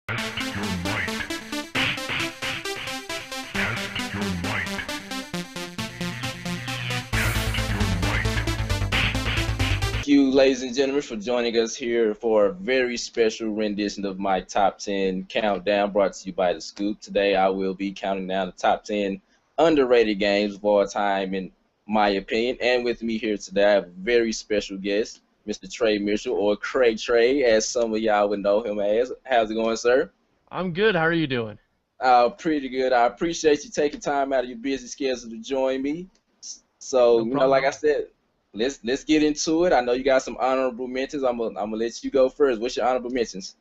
Test your might. Test your might. Test your might. Thank you, ladies and gentlemen, for joining us here for a very special rendition of my top 10 countdown brought to you by The Scoop. Today, I will be counting down the top 10 underrated games of all time, in my opinion. And with me here today, I have a very special guest, Mr. Trey Mitchell, or Cray Trey, as some of y'all would know him as. How's it going, sir? I'm good. How are you doing? Pretty good. I appreciate you taking time out of your busy schedule to join me. So, No like problem. I said, let's get into it. I know you got some honorable mentions. I'm gonna let you go first. What's your honorable mentions?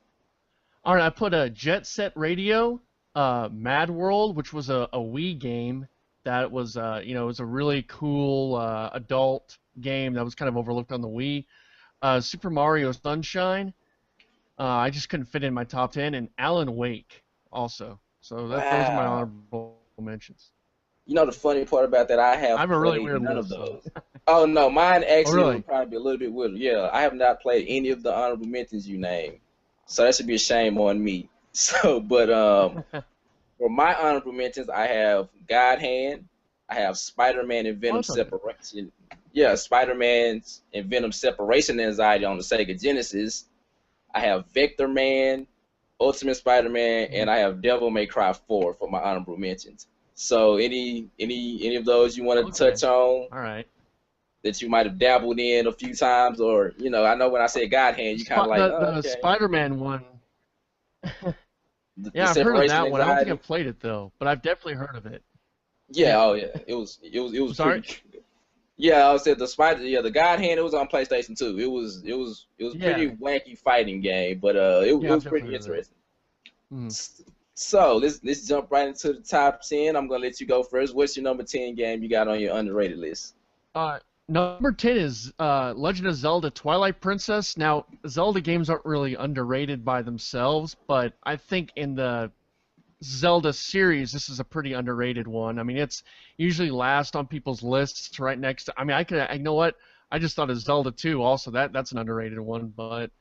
All right, I put a Jet Set Radio, Mad World, which was a Wii game that was, it was a really cool adult game that was kind of overlooked on the Wii. Super Mario Sunshine, I just couldn't fit in my top 10, and Alan Wake also. So those are my Wow. honorable mentions. You know the funny part about that, I I have have a really played weird none of list. So. those. Oh no, mine Oh, actually really? would probably be a little bit weirder. Yeah, I have not played any of the honorable mentions you named, so that should be a shame on me. So, but for my honorable mentions, I have God Hand, I have Spider-Man and Oh, Venom that's okay. Separation. Yeah, Spider-Man's and Venom Separation Anxiety on the Sega Genesis. I have Vector Man, Ultimate Spider-Man, Mhm. and I have Devil May Cry 4 for my honorable mentions. So any of those you want to Okay. touch on All right. that you might have dabbled in a few times, or I know when I say God Hand, you kind of like, oh, The okay, Spider-Man one. the Yeah, I've heard of separation that one. I don't think anxiety. I've played it though, but I've definitely heard of it. Yeah, Yeah. oh yeah, it was I'm sorry. pretty. Yeah, I said the spider. Yeah, the God Hand. It was on PlayStation 2. It was pretty Yeah. wacky fighting game, but it Yeah, I've was definitely pretty heard of that. interesting. Mhm. So let's jump right into the top 10. I'm gonna let you go first. What's your number 10 game you got on your underrated list? Number 10 is Legend of Zelda Twilight Princess. Now, Zelda games aren't really underrated by themselves, but I think in the Zelda series, this is a pretty underrated one. I mean, it's usually last on people's lists right next to. I mean, you know what? I just thought of Zelda 2 also. That's an underrated one, but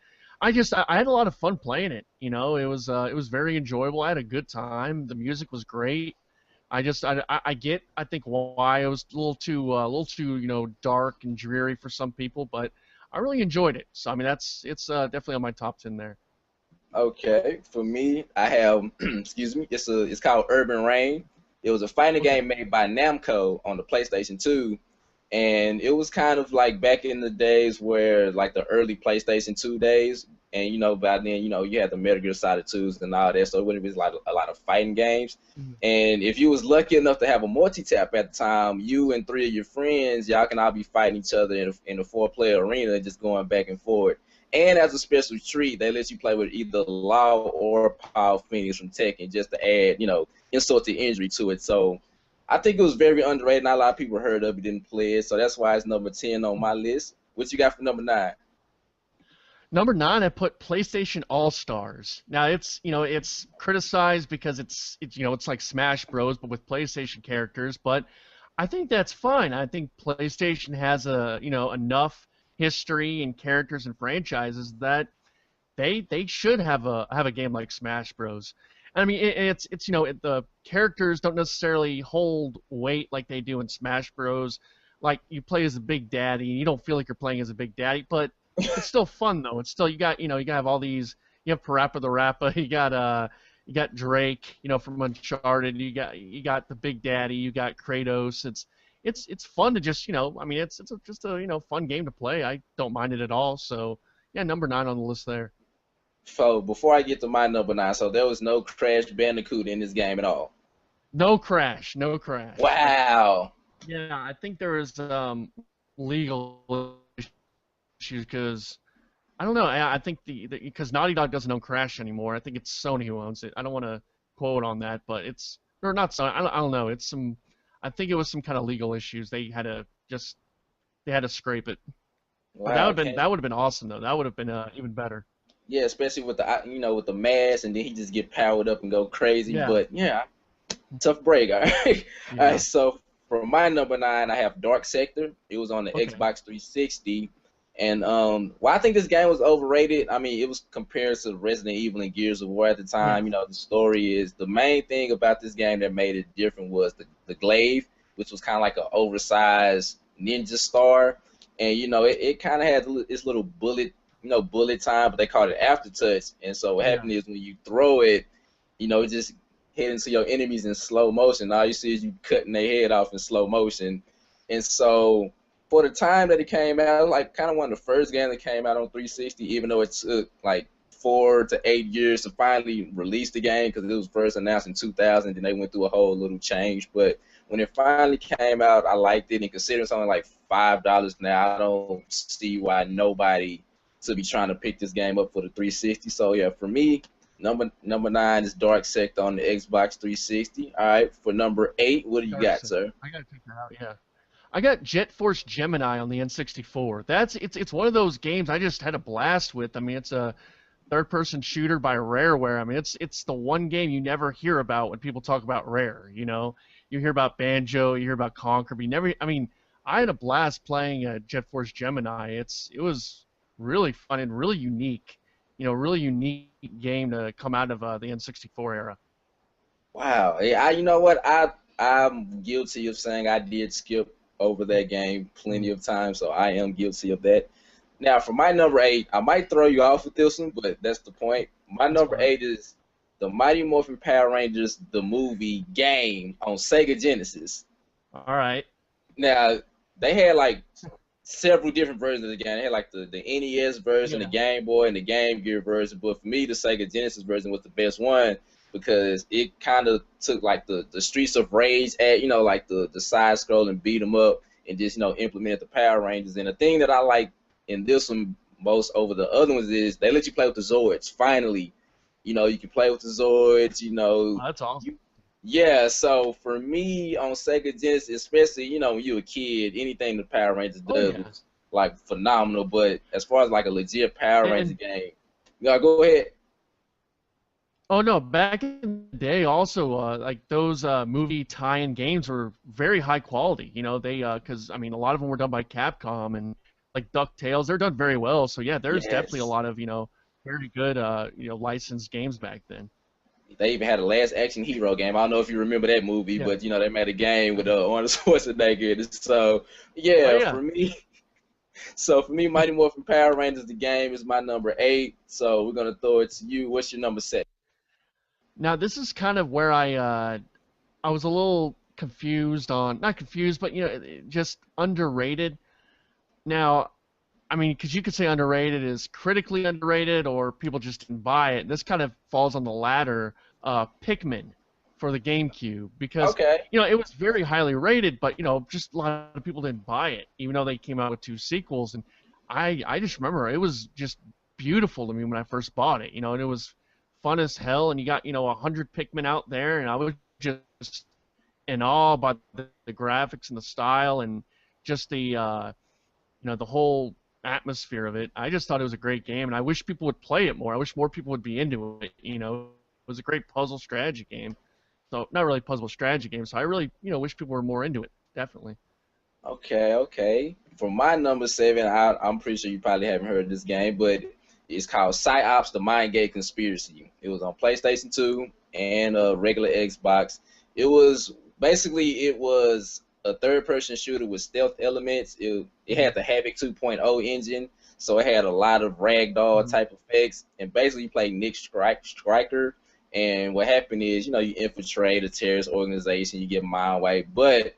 I had a lot of fun playing it. It was very enjoyable. I had a good time. The music was great. I think why it was a little too dark and dreary for some people, but I really enjoyed it. So I mean it's definitely on my top 10 there. Okay, for me, I have excuse me. It's called Urban Reign. It was a fighting Okay. game made by Namco on the PlayStation 2, and it was kind of like back in the days where like the early PlayStation 2 days, and by then you had the Metal Gear Solid 2s and all that, so it would have been like a lot of fighting games. Mhm. And if you was lucky enough to have a multi-tap at the time, you and three of your friends, y'all can all be fighting each other in a four-player arena, just going back and forth. And as a special treat, they let you play with either Law or Paul Phoenix from Tekken just to add, insult to injury to it. So I think it was very underrated. Not a lot of people heard of it, didn't play it. So that's why it's number 10 on my list. What you got for number 9? Number 9, I put PlayStation All Stars. Now it's criticized because it's like Smash Bros but with PlayStation characters, but I think that's fine. I think PlayStation has enough history and characters and franchises that they should have a game like Smash Bros. And I mean, the characters don't necessarily hold weight like they do in Smash Bros. Like you play as a Big Daddy, and you don't feel like you're playing as a Big Daddy, but it's still fun though. It's still you got to have all these. You have Parappa the Rappa. You got Drake, from Uncharted. You got the Big Daddy. You got Kratos. It's fun to just I mean just a fun game to play. I don't mind it at all. So yeah, number 9 on the list there. So before I get to my number 9, so there was no Crash Bandicoot in this game at all. No Crash, no Crash. Wow. Yeah, I think there is legal issues because I don't know. I think because Naughty Dog doesn't own Crash anymore. I think it's Sony who owns it. I don't want to quote on that, but it's or not Sony. I don't know. It's some. I think it was some kind of legal issues. They had to scrape it. But Wow. Okay. that would have been awesome though. That would have been even better. Yeah, especially with the with the mask, and then he just get powered up and go crazy. Yeah, But yeah, tough break. All right. All right. yeah. So for my number 9, I have Dark Sector. It was on the Okay. Xbox 360. And why I think this game was overrated, I mean, it was compared to Resident Evil and Gears of War at the Yeah. time. You know, the story is the main thing about this game that made it different was the glaive, which was kind of like an oversized ninja star. And, you know, it kind of had its little bullet, you know, bullet time, but they called it aftertouch. And so what Yeah. happened is when you throw it, you know, it just hit into your enemies in slow motion. All you see is you cutting their head off in slow motion. And so for the time that it came out, like kind of one of the first games that came out on 360, even though it took like 4 to 8 years to finally release the game because it was first announced in 2000, then they went through a whole little change. But when it finally came out, I liked it, and considering something like $5 now, I don't see why nobody should be trying to pick this game up for the 360. So yeah, for me, number 9 is Dark Sector on the Xbox 360. All right, for number 8, what do you Dark got, Sector. sir? I gotta check that out. Yeah. I got Jet Force Gemini on the N64. It's one of those games I just had a blast with. I mean, it's a third-person shooter by Rareware. I mean, it's the one game you never hear about when people talk about Rare. You know, you hear about Banjo, you hear about Conquer, but you never. I mean, I had a blast playing Jet Force Gemini. It was really fun and really unique. You know, really unique game to come out of the N64 era. Wow. Yeah, you know what? I'm guilty of saying I did skip over that game plenty of times, so I am guilty of that. Now, for my number 8, I might throw you off with this one, but that's the point. My That's number fine. 8 is the Mighty Morphin Power Rangers, the movie game on Sega Genesis. All right. Now, they had like several different versions of the game. They had like the NES version, Yeah. the Game Boy, and the Game Gear version. But for me, the Sega Genesis version was the best one because it kind of took like the Streets of Rage at, you know, like the side scroll and beat 'em up and just, you know, implemented the Power Rangers. And the thing that I like in this one most over the other ones is they let you play with the Zords. Finally, you know, you can play with the Zords, you know. Oh, that's awesome. Yeah, so for me on Sega Genesis, especially, you know, when you're a kid, anything the Power Rangers Oh, does yeah. was like phenomenal. But as far as like a legit Power Ranger And game, yeah, go ahead. oh no, back in the day, also like those movie tie-in games were very high quality. You know, they because I mean a lot of them were done by Capcom and like DuckTales, they're done very well. So yeah, there's definitely a Yes. lot of very good licensed games back then. They even had a Last Action Hero game. I don't know if you remember that movie, Yeah. but you know they made a game with Arnold Schwarzenegger in it. So Oh yeah, yeah. for me, Mighty Morphin Power Rangers the game is my number 8. So we're gonna throw it to you. What's your number 7? Now this is kind of where I was a little confused on, not confused, but just underrated. Now, I mean, because you could say underrated is critically underrated, or people just didn't buy it. This kind of falls on the latter. Pikmin for the GameCube, because Okay. it was very highly rated, but just a lot of people didn't buy it, even though they came out with 2 sequels. And I just remember it was just beautiful to me when I first bought it. And it was fun as hell. And you got 100 Pikmin out there, and I was just in awe by the graphics and the style and just the whole atmosphere of it. I just thought it was a great game, and I wish people would play it more. I wish more people would be into it. It was a great puzzle strategy game. So not really puzzle strategy game. So I really, wish people were more into it. Definitely. Okay. For my number 7, I'm pretty sure you probably haven't heard of this game, but it's called PsyOps: The Mind Gate Conspiracy. It was on PlayStation 2 and regular Xbox. It was a third-person shooter with stealth elements. It had the Havoc 2.0 engine, so it had a lot of ragdoll Mhm. type effects. And basically, you play Nick Stryker. And what happened is, you infiltrate a terrorist organization, you get mind wiped, but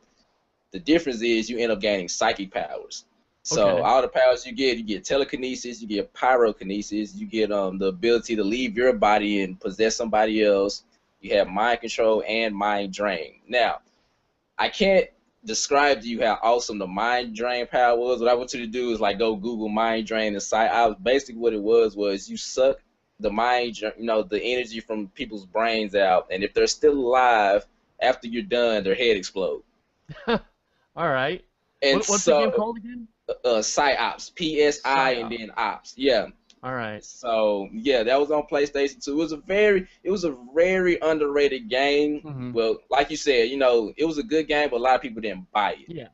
the difference is you end up gaining psychic powers. So Okay. all the powers you get telekinesis, you get pyrokinesis, you get the ability to leave your body and possess somebody else. You have mind control and mind drain. Now, I can't describe to you how awesome the mind drain power was. What I want you to do is like go Google mind drain and PsyOps. Basically, what it was you suck the the energy from people's brains out, and if they're still alive after you're done, their head explodes. All right. And What's the game so called again? PsyOps, PSI, and PsyOps. then ops. Yeah. All right. So yeah, that was on PlayStation 2. It was a very underrated game. Mhm. Well, like you said, it was a good game, but a lot of people didn't buy it. Yeah.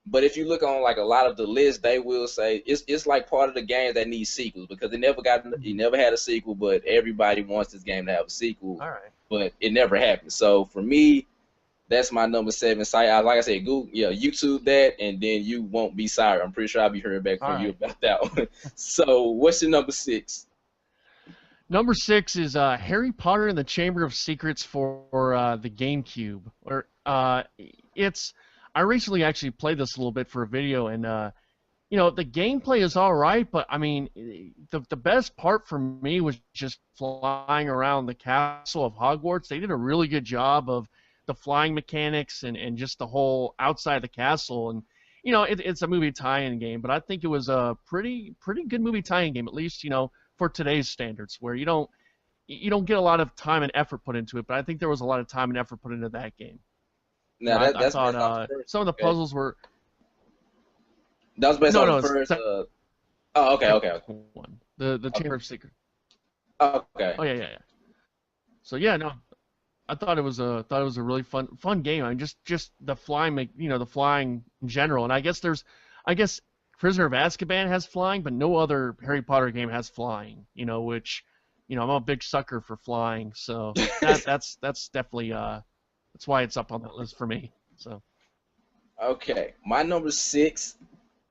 But if you look on like a lot of the lists, they will say it's like part of the game that needs sequels because it never had a sequel, but everybody wants this game to have a sequel, All right. but it never happened. So for me, that's my number 7 site. Like I said, Google, yeah, YouTube that, and then you won't be sorry. I'm pretty sure I'll be hearing back All from you right. about that one. So what's your number 6? Number 6 is Harry Potter and the Chamber of Secrets for the GameCube. Or it's I recently actually played this a little bit for a video, and the gameplay is all right, but I mean, the best part for me was just flying around the castle of Hogwarts. They did a really good job of the flying mechanics and just the whole outside the castle. And it's a movie tie-in game, but I think it was a pretty good movie tie-in game, at least for today's standards, where you don't get a lot of time and effort put into it. But I think there was a lot of time and effort put into that game. Now I that's thought based off the first, some of the okay? puzzles were That was based no, on no, the it's first. the Oh, okay. one, the Chamber of Secrets. Okay. Oh yeah. So yeah, no, I thought it was a really fun game. I mean, just the flying, the flying in general. And I guess Prisoner of Azkaban has flying, but no other Harry Potter game has flying. Which, I'm a big sucker for flying. So that's definitely that's why it's up on that list for me. So. Okay, my number 6.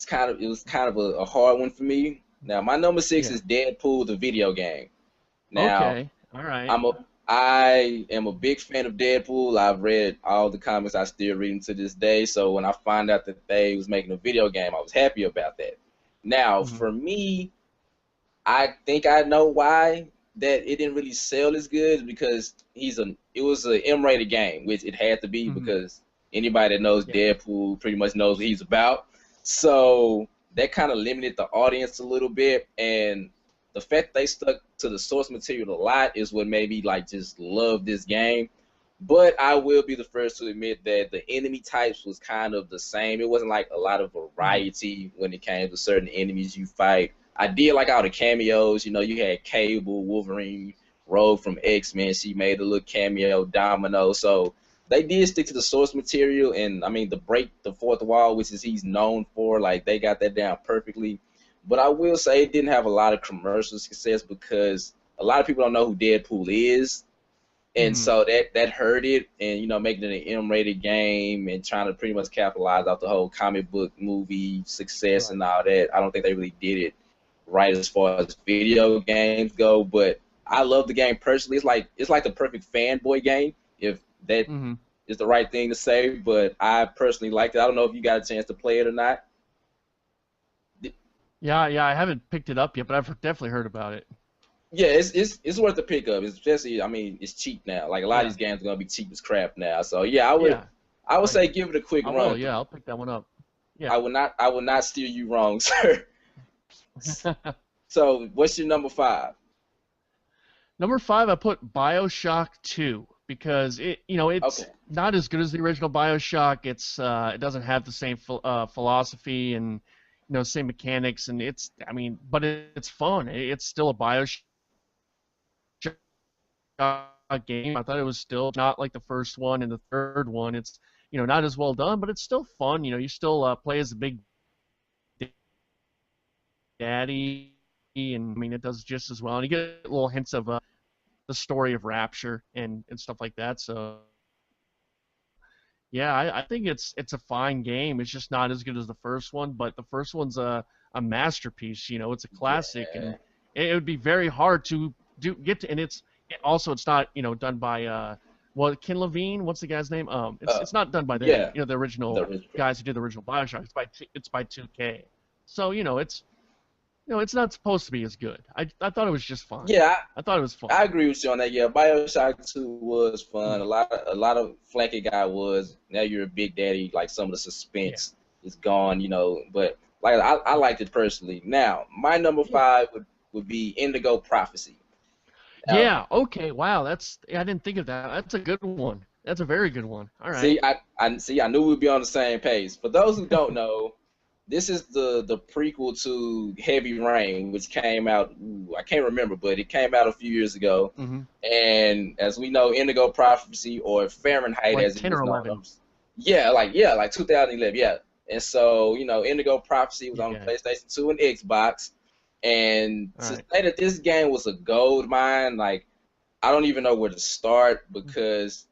It was kind of a hard one for me. Now my number 6 Yeah. is Deadpool, the video game. Now Okay. All right. I am a big fan of Deadpool. I've read all the comics. I still read them to this day. So when I find out that they was making a video game, I was happy about that. Now for me, I think I know why that it didn't really sell as good because it was an M-rated game, which it had to be because anybody that knows Deadpool pretty much knows what he's about. So that kind of limited the audience a little bit, and the fact they stuck to the source material a lot is what made me just love this game. But I will be the first to admit that the enemy types was kind of the same. It wasn't like a lot of variety when it came to certain enemies you fight. I did like all the cameos. You had Cable, Wolverine, Rogue from X-Men. She made a little cameo, Domino. So they did stick to the source material, and I mean, the break the fourth wall, which is he's known for, they got that down perfectly. But I will say it didn't have a lot of commercial success because a lot of people don't know who Deadpool is, and so that hurt it. And making it an M-rated game and trying to pretty much capitalize off the whole comic book movie success and all that, I don't think they really did it right as far as video games go. But I love the game personally. It's like the perfect fanboy game, if that is the right thing to say, but I personally liked it. I don't know if you got a chance to play it or not. Yeah, I haven't picked it up yet, but I've definitely heard about it. Yeah, it's worth the pick up. Especially, I mean, it's cheap now. Like a lot of these games are gonna be cheap as crap now. So yeah, I would say give it a quick run. Yeah, I'll pick that one up. Yeah. I will not steer you wrong, sir. So what's your number 5? Number 5, I put BioShock 2 because it's not as good as the original BioShock. It doesn't have the same philosophy and same mechanics, and but it's fun. It's still a BioShock game. I thought it was still not like the first one and the third one. It's not as well done, but it's still fun. You still play as a big daddy, and it does just as well. And you get little hints of the story of Rapture and stuff like that. So yeah, I think it's a fine game. It's just not as good as the first one, but the first one's a masterpiece. It's a classic, and it would be very hard to get to. And it's not done by Ken Levine. What's the guy's name? It's not done by the original guys who did the original BioShock. It's by 2K. So it's not supposed to be as good. I thought it was just fun. Yeah, I thought it was fun. I agree with you on that. Yeah, BioShock 2 was fun. A lot of flaky guy was. Now you're a big daddy. Like some of the suspense is gone. But I liked it personally. Now my number 5 would be Indigo Prophecy. Now, okay. Wow. I didn't think of that. That's a good one. That's a very good one. All right. See, I knew we'd be on the same page. For those who don't know, this is the prequel to Heavy Rain, which came out, I can't remember, but it came out a few years ago. And as we know, Indigo Prophecy, or Fahrenheit, like as 10 it or was 11. known. Yeah, like 2011. Yeah, And so, Indigo Prophecy was on the Yeah. PlayStation 2 and Xbox. And All to right. say that this game was a gold mine, like, I don't even know where to start because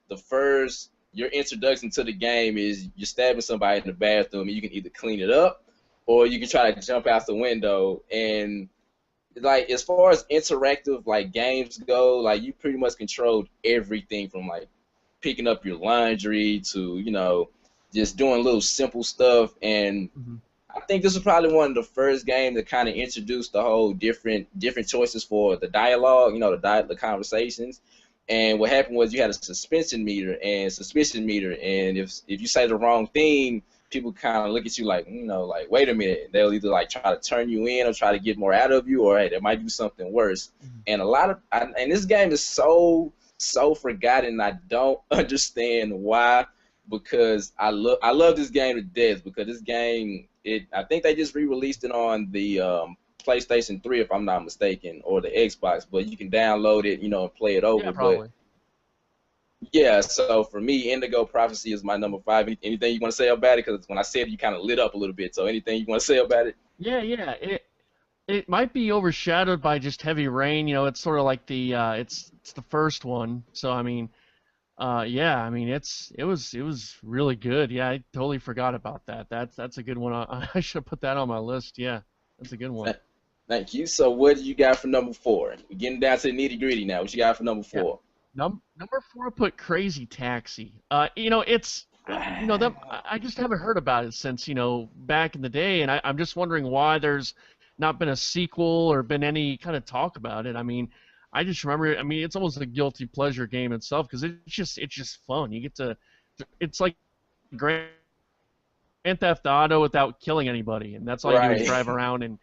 your introduction to the game is you're stabbing somebody in the bathroom and you can either clean it up or you can try to jump out the window. And like as far as interactive like games go, like you pretty much controlled everything from like picking up your laundry to just doing little simple stuff. And Mhm. I think this was probably one of the first games that kind of introduced the whole different choices for the dialogue, the conversations. And what happened was you had a suspicion meter, and if you say the wrong thing, people kind of look at you like, like wait a minute. They'll either like try to turn you in or try to get more out of you, or hey, they might do something worse. Mhm. And and this game is so forgotten. I don't understand why, because I love this game to death because this game I think they just re-released it on the PlayStation 3 if I'm not mistaken, or the Xbox, but you can download it, and play it Yeah, over. But probably. yeah, so for me, Indigo Prophecy is my number 5. Anything you want to say about it? Because when I said it, you kind of lit up a little bit. So anything you want to say about it? Yeah, yeah. It might be overshadowed by just heavy rain. It's sort of like it's the first one. So I mean, yeah, I mean it was really good. Yeah, I totally forgot about that. That's a good one. I should have put that on my list. Yeah, that's a good one. Th- Thank you. So what do you got for number 4? We're getting down to the nitty gritty now. What you got for number Yeah. 4? Number four, I put Crazy Taxi. It's them. I just haven't heard about it since back in the day, and I'm just wondering why there's not been a sequel or been any kind of talk about it. I mean, I just remember. I mean, it's almost a guilty pleasure game itself because it's just fun. You get to, it's like Grand Theft Auto without killing anybody, and that's all you do is Right. drive around and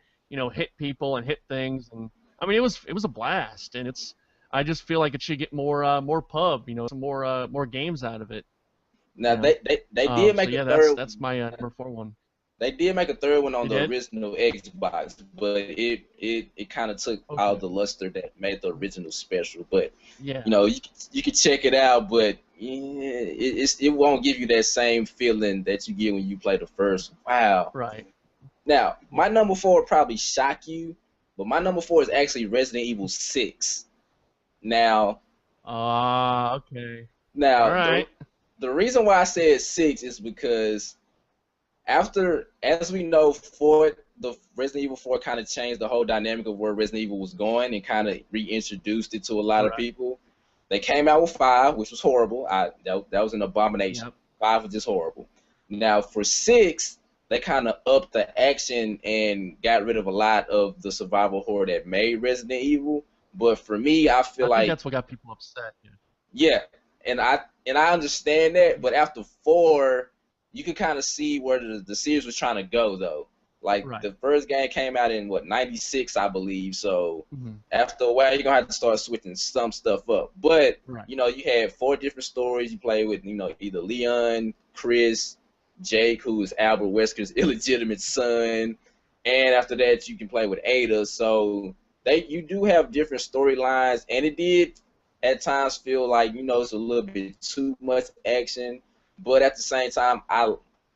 hit people and hit things. And I mean, it was a blast, and it's. I just feel like it should get more pub, some more games out of it, Now they did So make a yeah, that's third. that's my number four one. They did make a third one on They the did? original Xbox, but it kind of took all Okay. the luster that made the original special. But Yeah. you can check it out, but it won't give you that same feeling that you get when you play the first. Wow. Right. Now Yeah. my number 4 would probably shock you, but my number 4 is actually Resident Evil 6. Now Okay. All now right. the reason why I said 6 is because as we know, the Resident Evil 4 kind of changed the whole dynamic of where Resident Evil was going and kind of reintroduced it to a lot of Right. people. They came out with 5, which was horrible. That was an abomination. Yep. 5 was just horrible. Now for 6, they kind of upped the action and got rid of a lot of the survival horror that made Resident Evil. But for me, I feel I think like that's what got people upset. Yeah. yeah, and I understand that, but after 4, you can kind of see where the series was trying to go though. Like Right. the first game came out in what 96, I believe. So Hmm. after a while, you're gonna have to start switching some stuff up. But Right. you had 4 different stories. You play with either Leon, Chris, Jake, who is Albert Wesker's illegitimate son, and after that, you can play with Ada. So you do have different storylines, and it did at times feel like it's a little bit too much action, but at the same time,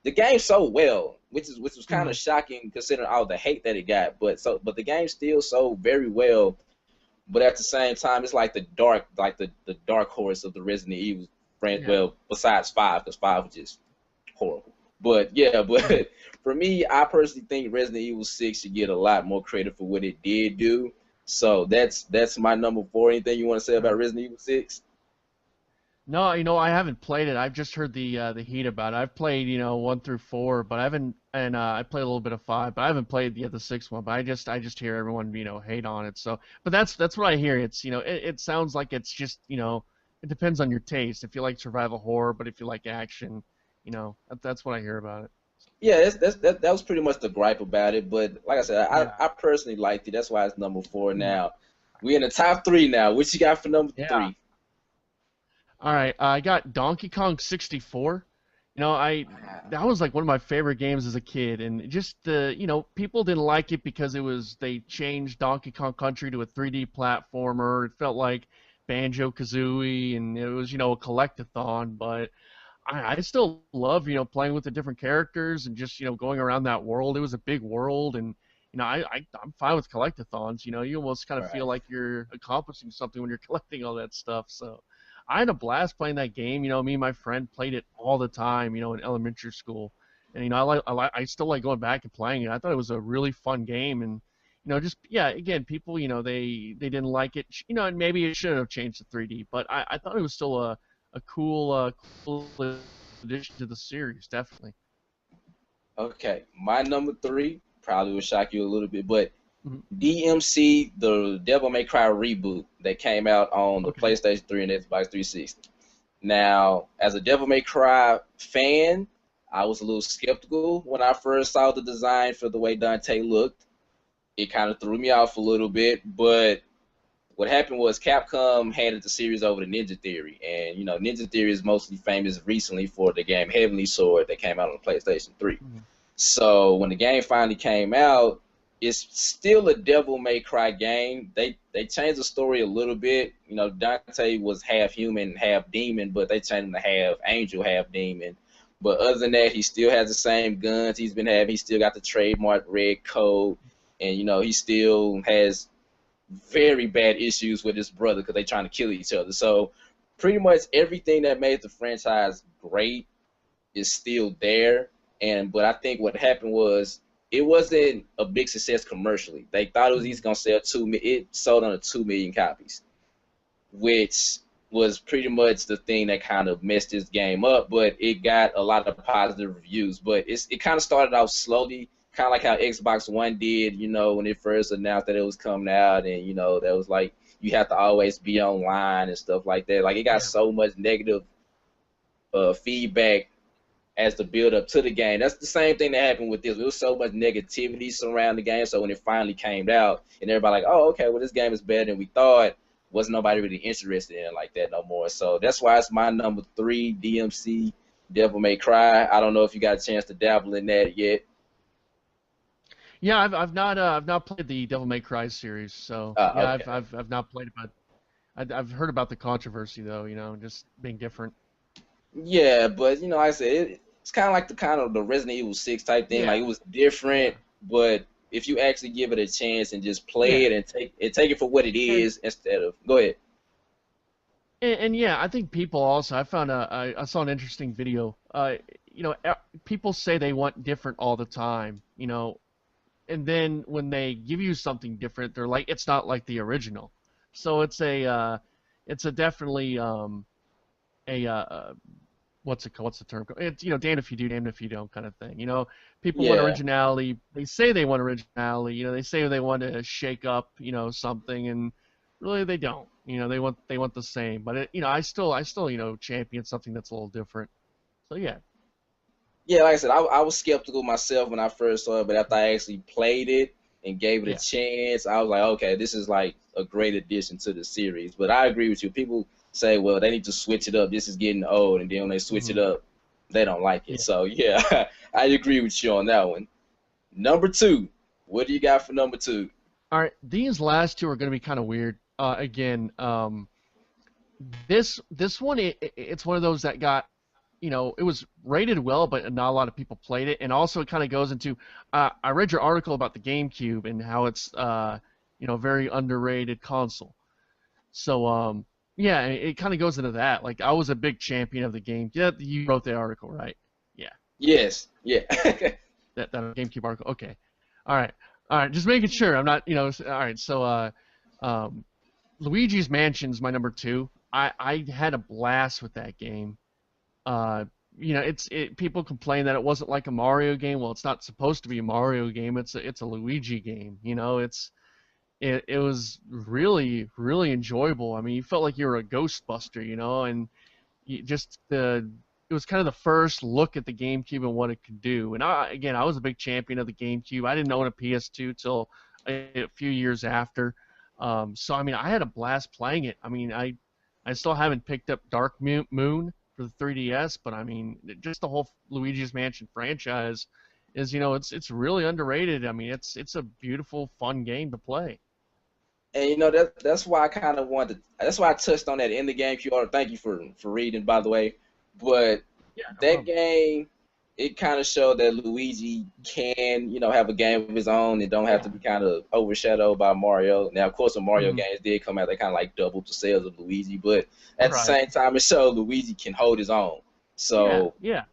the game sold well, which was kind Hmm. of shocking considering all the hate that it got. But the game still sold very well. But at the same time, it's like the dark horse of the Resident Evil friend. Yeah. Well, besides 5, because 5 was just horrible. But yeah, Hmm. but for me, I personally think Resident Evil 6 should get a lot more credit for what it did do. So that's my number 4. Anything you want to say about Right. Resident Evil 6? No, I haven't played it. I've just heard the heat about it. I've played, one through four, but I haven't, and I played a little bit of five, but I haven't played the sixth one. But I just hear everyone, hate on it. So, but that's what I hear. It's, it sounds like it's just, it depends on your taste. If you like survival horror, but if you like action, that's what I hear about it. Yeah, that was pretty much the gripe about it. But like I said, Yeah. I personally liked it. That's why it's number 4 Mhm. now. We in the top 3 now. What you got for number Yeah. 3? All right. I got Donkey Kong 64. I Wow. that was like one of my favorite games as a kid, and just people didn't like it because they changed Donkey Kong Country to a 3D platformer. It felt like Banjo Kazooie, and it was a collectathon. But I still love, playing with the different characters and just, going around that world. It was a big world, and I'm fine with collectathons. You almost kind of feel Right. like you're accomplishing something when you're collecting all that stuff. So I had a blast playing that game. Me and my friend played it all the time. In elementary school, and I still like going back and playing it. I thought it was a really fun game, and just yeah, again, people, they didn't like it. And maybe it should have changed to 3D, but I thought it was still a cool addition to the series, definitely. Okay, my number three probably will shock you a little bit, but Mhm. DMC, the Devil May Cry reboot that came out on the Okay. PlayStation 3 and Xbox 360. Now, as a Devil May Cry fan, I was a little skeptical when I first saw the design for the way Dante looked. It kind of threw me off a little bit, but what happened was Capcom handed the series over to Ninja Theory, and Ninja Theory is mostly famous recently for the game Heavenly Sword that came out on the PlayStation 3. Mhm. So when the game finally came out, it's still a Devil May Cry game. They changed the story a little bit. Dante was half human, half demon, but they changed him to half angel, half demon. But other than that, he still has the same guns he's been having. He still got the trademark red coat, and he still has very bad issues with his brother because they're trying to kill each other. So pretty much everything that made the franchise great is still there. But I think what happened was it wasn't a big success commercially. They thought it was Mhm. easy gonna sell 2 million. It sold under 2 million copies, which was pretty much the thing that kind of messed this game up. But it got a lot of positive reviews. But it kind of started out slowly, kind of like how Xbox One did. When it first announced that it was coming out, and that was like you have to always be online and stuff like that. Like it got Yeah. so much negative feedback as the build up to the game. That's the same thing that happened with this. There was so much negativity surrounding the game. So when it finally came out, and everybody like, oh, okay, well this game is better than we thought. Wasn't nobody really interested in it like that no more. So that's why it's my number three, DMC, Devil May Cry. I don't know if you got a chance to dabble in that yet. Yeah, I've not played the Devil May Cry series, so yeah, Okay. I've not played it, but I've heard about the controversy though, just being different. Yeah, but like I said, it's kind of like the Resident Evil 6 type thing. Like Yeah, it was different, yeah, but if you actually give it a chance and just play yeah, it and take it for what it and is instead of go ahead. and yeah, I think people also. I saw an interesting video. People say they want different all the time, and then when they give you something different, they're like, it's not like the original. So it's a definitely a what's it called? What's the term called? It's damned if you do, damned if you don't kind of thing. People want Yeah. originality. They say they want originality. They say they want to shake up, something, and really they don't. They want the same. But I still champion something that's a little different. So yeah, Yeah, like I said, I was skeptical myself when I first saw it, but after I actually played it and gave it a yeah, chance, I was like, okay, this is like a great addition to the series. But I agree with you. People say, well, they need to switch it up. This is getting old, and then when they switch it hmm up, they don't like it. yeah. So yeah, I agree with you on that one. Number two, what do you got for number two? All right, these last two are going to be kind of weird. Again, this one it's one of those that got it was rated well, but not a lot of people played it. And also, it kind of goes into I read your article about the GameCube and how it's very underrated console. So yeah, it kind of goes into that. Like I was a big champion of the game. Yeah, you wrote the article, right? Yeah, Yes, yeah. that GameCube article. Okay, all right, all right. Just making sure I'm not all right. So um, Luigi's Mansion's my number two. I had a blast with that game. Uh, people complain that it wasn't like a Mario game. Well, it's not supposed to be a Mario game. It's a Luigi game. It was really really enjoyable. I mean, you felt like you were a Ghostbuster, and just the it was kind of the first look at the GameCube and what it could do. And I was a big champion of the GameCube. I didn't own a PS2 till a few years after. So I mean, I had a blast playing it. I mean, I still haven't picked up Dark Moon for the 3DS, but I mean, just the whole Luigi's Mansion franchise is, it's really underrated. I mean, it's a beautiful, fun game to play. And that's why I that's why I touched on that in the GameCube order. Thank you for reading, by the way. But Yeah, no that problem. game, it kind of showed that Luigi can, have a game of his own and don't have to Yeah. be kind of overshadowed by Mario. Now, of course, when Mario Mhm. games did come out, they kind of like doubled the sales of Luigi, but at the Right. same time, it showed Luigi can hold his own. Yeah. So Yeah.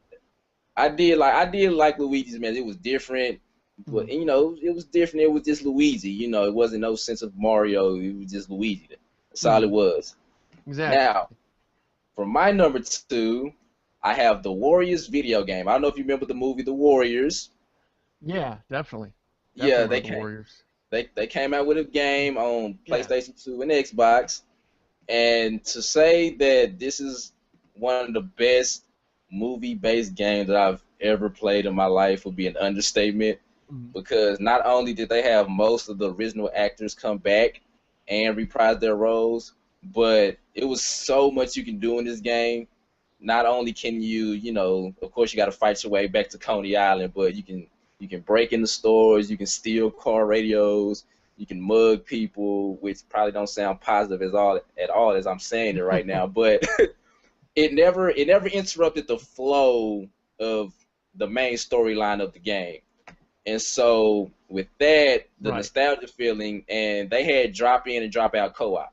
I did like Luigi's man. It was different, but Mhm. it was different. It was just Luigi. It wasn't no sense of Mario. It was just Luigi. That's all it Mhm. was. Exactly. Now, for my number two, I have the Warriors video game. I don't know if you remember the movie The Warriors. Yeah, definitely. Yeah, Definitely they remember the came Warriors. they came out with a game on Yeah. PlayStation 2 and Xbox. And to say that this is one of the best movie-based games that I've ever played in my life would be an understatement, Mhm. because not only did they have most of the original actors come back and reprise their roles, but it was so much you can do in this game. Not only can of course, you got to fight your way back to Coney Island, but you can break into stores, you can steal car radios, you can mug people, which probably don't sound positive at all as I'm saying it right now, but it never interrupted the flow of the main storyline of the game. And so with that, the Right. nostalgia feeling, and they had drop in and drop out co-op.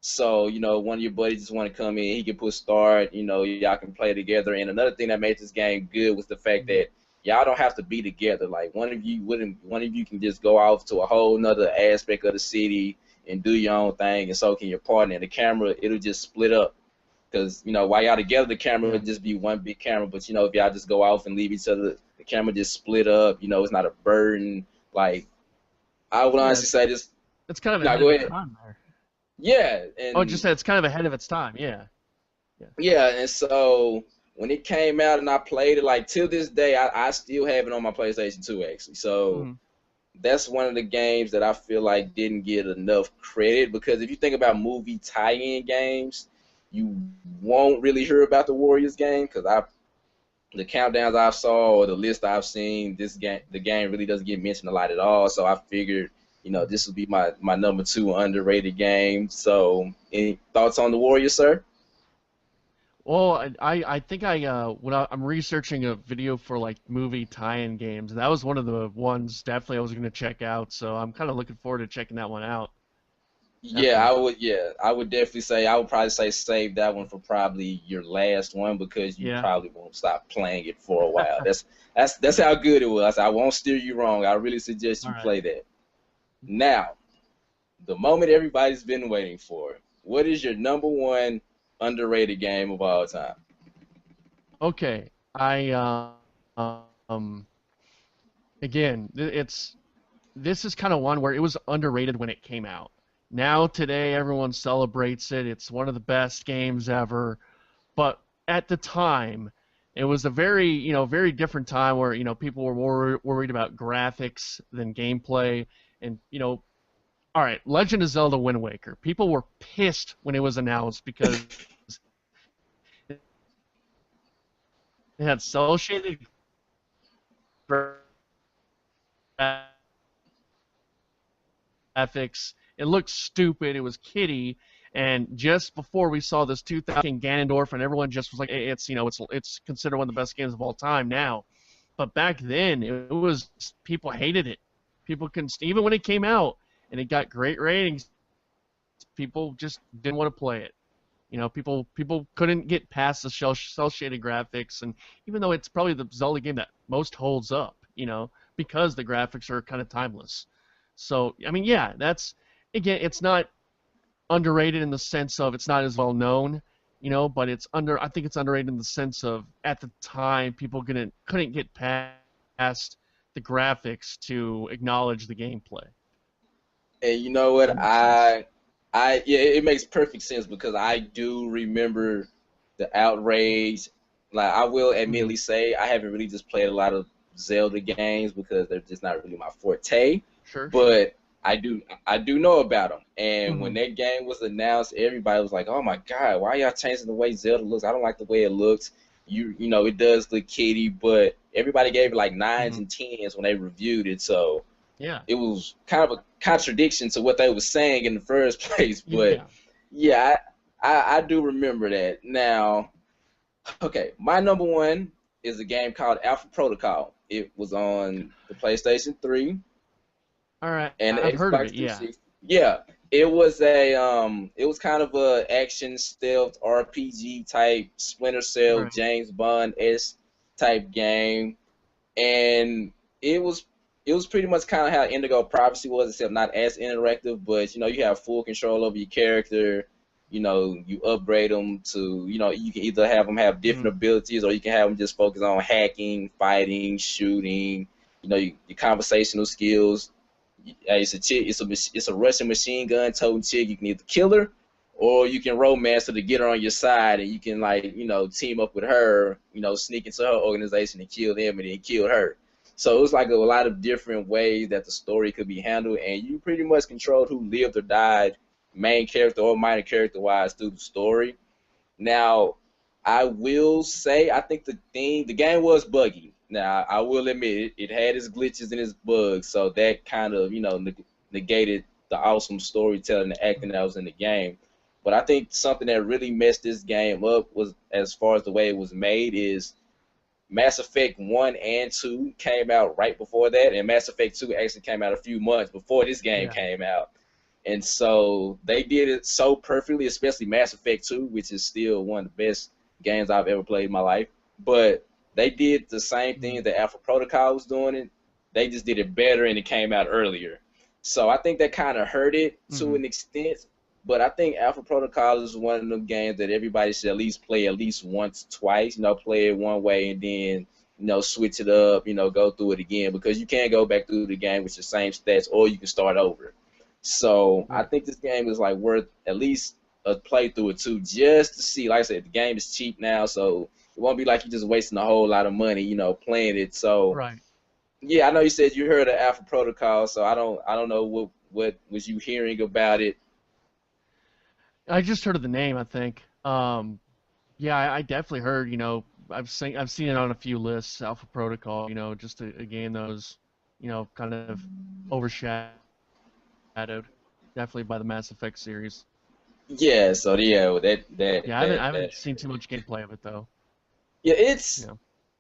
So, one of your buddies just want to come in, he can put start, y'all can play together. And another thing that made this game good was the fact Mhm. that y'all don't have to be together. Like one of you can just go off to a whole nother aspect of the city and do your own thing, and so can your partner. And the camera, it'll just split up. Because, while y'all together, the camera Yeah. would just be one big camera. But, if y'all just go off and leave each other, the camera just split up. It's not a burden. Like, I would Yeah. honestly say this. It's kind of No, ahead go of its ahead. time there. Yeah, Oh, just and said it's kind of ahead of its time. Yeah. Yeah. yeah, and so when it came out and I played it, like till this day, I still have it on my PlayStation 2 actually. So Mhm. that's one of the games that I feel like didn't get enough credit, because if you think about movie tie-in games, you won't really hear about the Warriors game, because the countdowns I saw or the list I've seen, the game really doesn't get mentioned a lot at all. So I figured, this would be my number two underrated game. So any thoughts on the Warriors, sir? Well, I think I'm researching a video for like movie tie-in games, and that was one of the ones definitely I was going to check out. So I'm kind of looking forward to checking that one out. Yeah, Definitely. I would definitely say, I would probably say save that one for probably your last one, because you Yeah. probably won't stop playing it for a while. That's how good it was. I won't steer you wrong. I really suggest All you right. play that. Now, the moment everybody's been waiting for. What is your number one underrated game of all time? Okay. Um again, it's this is kind of one where it was underrated when it came out. Now today everyone celebrates it. It's one of the best games ever. But at the time, it was a very, very different time where, people were more worried about graphics than gameplay. And, all right, Legend of Zelda Wind Waker. People were pissed when it was announced because it had cel shaded graphics. It looked stupid. It was kiddie. And just before we saw this 2000 Ganondorf, and everyone just was like, it's considered one of the best games of all time now. But back then, it was people hated it. People couldn't even when it came out and it got great ratings. People just didn't want to play it. People couldn't get past the cel shaded graphics, and even though it's probably the Zelda game that most holds up, because the graphics are kind of timeless. So I mean, yeah, that's again, it's not underrated in the sense of it's not as well known, but I think it's underrated in the sense of at the time people couldn't get past the graphics to acknowledge the gameplay. And you know what? That makes sense. Yeah, it makes perfect sense, because I do remember the outrage. Like, I will Hmm. admittedly say I haven't really just played a lot of Zelda games, because they're just not really my forte. Sure, sure. But I do know about them. And when Hmm. that game was announced, everybody was like, "Oh my God, why y'all changing the way Zelda looks? I don't like the way it looks. It does look kiddie." But everybody gave it like nines Hmm. and tens when they reviewed it. So Yeah. it was kind of a contradiction to what they were saying in the first place. But Yeah. yeah, I do remember that. Now, Okay, my number one is a game called Alpha Protocol. It was on the PlayStation 3 All right, and the I've heard of it. Xbox Yeah. 360. Yeah, it was kind of a action stealth RPG type Splinter Cell Right. James Bond s type game, and it was it was pretty much kind of how Indigo Prophecy was, except not as interactive. But you have full control over your character. You upgrade them to you can either have them have different Mm. abilities, or you can have them just focus on hacking, fighting, shooting. Your conversational skills. It's a chick. It's a Russian machine gun toting chick. You can either kill her, or you can romance her to get her on your side, and you can team up with her. Sneak into her organization and kill them, and then kill her. So it was like a lot of different ways that the story could be handled, and you pretty much controlled who lived or died, main character or minor character wise, through the story. Now, I will say I think the game was buggy. Now, I will admit it had its glitches and its bugs, so that kind of negated the awesome storytelling and acting that was in the game. But I think something that really messed this game up was, as far as the way it was made, is Mass Effect 1 and 2 came out right before that, and Mass Effect 2 actually came out a few months before this game Yeah. came out. And so they did it so perfectly, especially Mass Effect 2, which is still one of the best games I've ever played in my life. But they did the same thing Mm. that Alpha Protocol was doing it. They just did it better and it came out earlier. So I think that kind of hurt it to Mm. an extent. But I think Alpha Protocol is one of them games that everybody should at least play at least once, twice. Play it one way and then switch it up. Go through it again, because you can't go back through the game with your same stats, or you can start over. So I Right. think this game is like worth at least a playthrough or two, just to see. Like I said, the game is cheap now, so it won't be like you're just wasting a whole lot of money, playing it. So Right. yeah, I know you said you heard of Alpha Protocol, so I don't know what was you hearing about it. I just heard of the name, I think. Yeah, I definitely heard. I've seen it on a few lists. Alpha Protocol. Just a game that was, kind of overshadowed, definitely by the Mass Effect series. Yeah, so yeah, that Yeah, that I that haven't seen too much gameplay of it though. yeah, You know.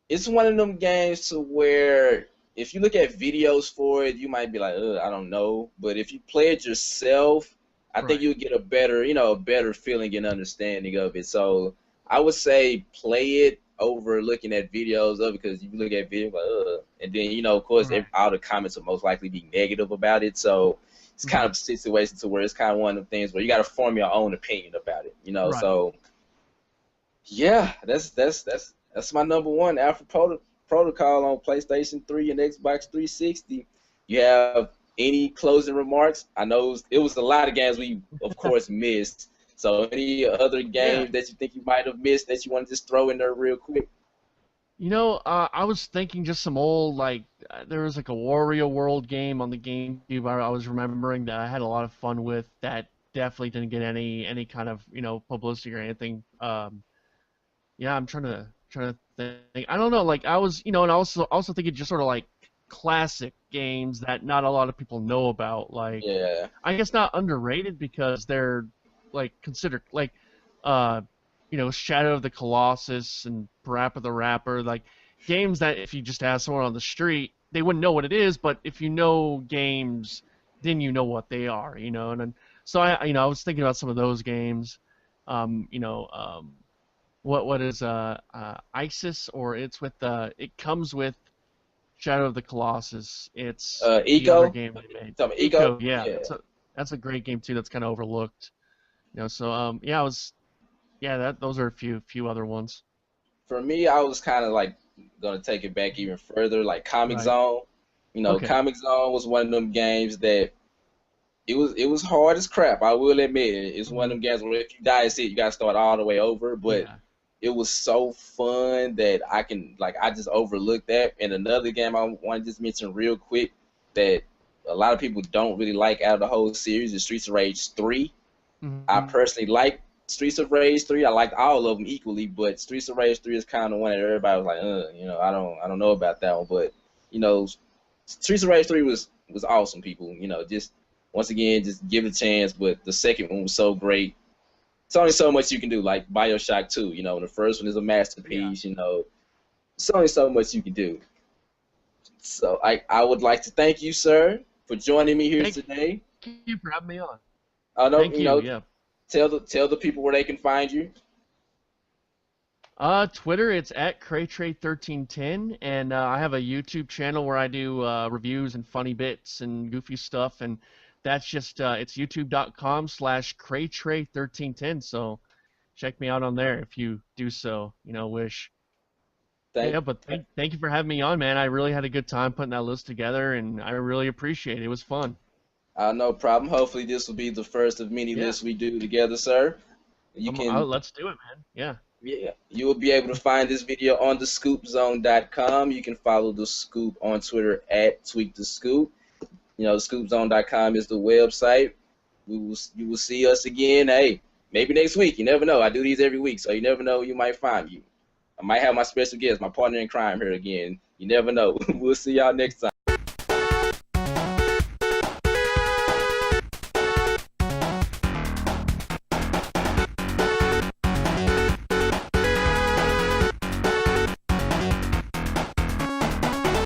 it's one of them games to where if you look at videos for it, you might be like, I don't know. But if you play it yourself, I think Right. you'll get a better feeling and understanding of it. So I would say play it over looking at videos of it, because you look at videos like, and then of course, Right. all the comments will most likely be negative about it. So it's kind Hmm. of a situation to where it's kind of one of the things where you got to form your own opinion about it. Right. So yeah, that's my number one, Protocol on PlayStation 3 and Xbox 360. You have any closing remarks? I know it was a lot of games we, of course, missed. So any other Yeah. games that you think you might have missed that you want to just throw in there real quick? I was thinking just some old there was like a Wario World game on the GameCube. I was remembering that I had a lot of fun with that. Definitely didn't get any kind of publicity or anything. Yeah, I'm trying to think. I don't know. Like I was, and also thinking just sort of like classic games that not a lot of people know about. Like Yeah. I guess not underrated because they're like considered like uh Shadow of the Colossus and Parappa the Rapper, like games that if you just ask someone on the street, they wouldn't know what it is, but if you know games, then you know what they are, and then so I was thinking about some of those games. Um, you know, um, what is ISIS, or it comes with Shadow of the Colossus. It's the other Eco? game they made. Tell me, Eco? Eco, yeah, Yeah. that's a great game too. That's kind of overlooked. So yeah, I was yeah that those are a few other ones. For me, I was kind of like gonna take it back even further, like Comic Right. Zone. Okay. Comic Zone was one of them games that it was hard as crap. I will admit it. It's one of Hmm. them games where if you die, it's it. You gotta start all the way over. But Yeah. it was so fun that I just overlooked that. And another game I want to just mention real quick that a lot of people don't really like out of the whole series is Streets of Rage 3. I Hmm. personally like Streets of Rage 3. I liked all of them equally, but Streets of Rage 3 is kind of one that everybody was like, I don't know about that one. But you know, Streets of Rage 3 was awesome. People, just once again, just give it a chance. But the second one was so great it's only so much you can do. Like BioShock 2, you know, the first one is a masterpiece. You know, it's only so much you can do. So I would like to thank you, sir, for joining me here today. Thank you for having me on. I know, Thank you you. know, Yeah. tell the people where they can find you. Twitter, it's at Cray Trey 1310, and I have a YouTube channel where I do reviews and funny bits and goofy stuff, and that's just it's youtube.com/Cray Trey 1310. So check me out on there if you do so, you know, wish. Yeah, but thank you for having me on, man. I really had a good time putting that list together, and I really appreciate it. It was fun. No problem. Hopefully this will be the first of many lists we do together, sir. You can. Let's do it, man. Yeah. Yeah, you will be able to find this video on thescoopzone.com. You can follow The Scoop on Twitter at TweakTheScoop. You know, thescoopzone.com is the website. You will see us again. Hey, maybe next week. You never know. I do these every week, so you never know who you might find. I might have my special guest, my partner in crime here again. You never know. We'll see y'all next time.